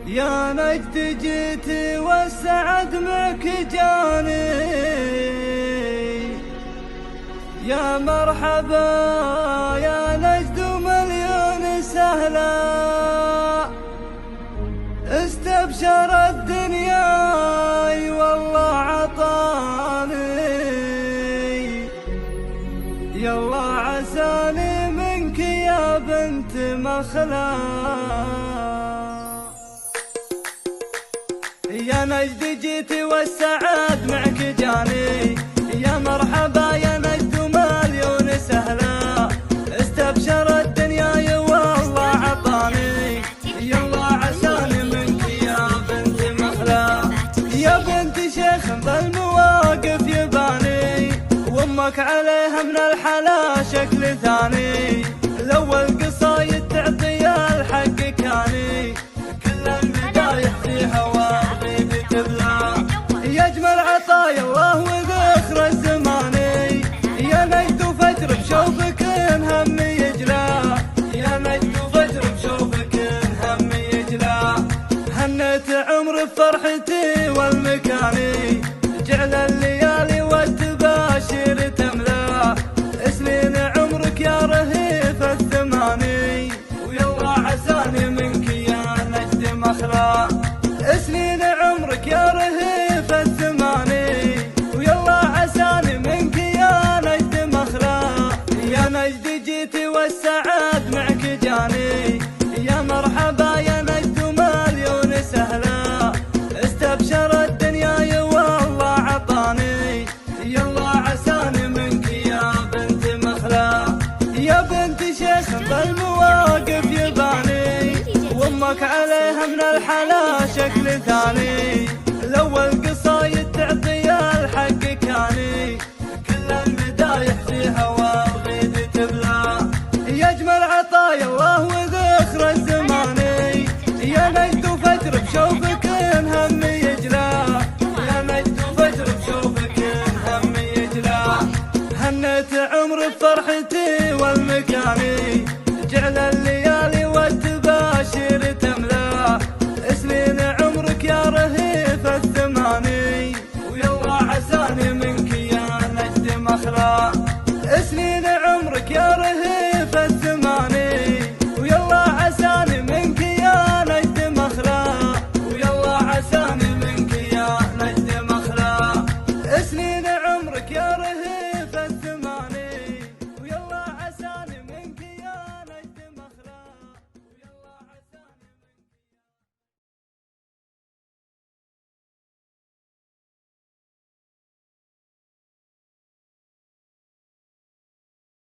يا نجد جيت والسعد معك جاني، يا مرحبا يا نجد مليون سهلا، استبشر الدنيا والله عطاني، يلا عساني منك يا بنت مخلا. يا نجد جيت والسعد معك جاني، يا مرحبا يا نجد مليون سهلا، استبشر الدنيا والله عطاني، يلا عساني منك يا بنت مخلا. يا بنت شيخ بالمواقف يباني، وامك عليها من الحلا شكل ثاني، الاول قصايد تعطي الحق كاني، كل المدايح في هواك يجمل عطايا الله وذخر الزماني. يا نجد فجر بشوفك هم يجلى، يا نجد فجر بشوفك هم يجلى، هنيت عمر بفرحتي والمكاني، جعل الليالي والتباشر تملا، سنين عمرك يا رهيف الثماني، ويلا عساني منك يا نجد مخلا. سنين عمرك يا رهيف الثماني، ويلا عساني منك يا نجد مخلا. يا نجد جيت والسعد معك جاني، يا مرحبا يا نجد مليون سهلا، استبشر الدنيا والله عطاني، يلا عساني منك يا بنت مخلا. يا بنت شيخ بالمواقف يباني، وامك عليها من الحلا شكل ثاني، الاول قصايد تعطي الحق كاني،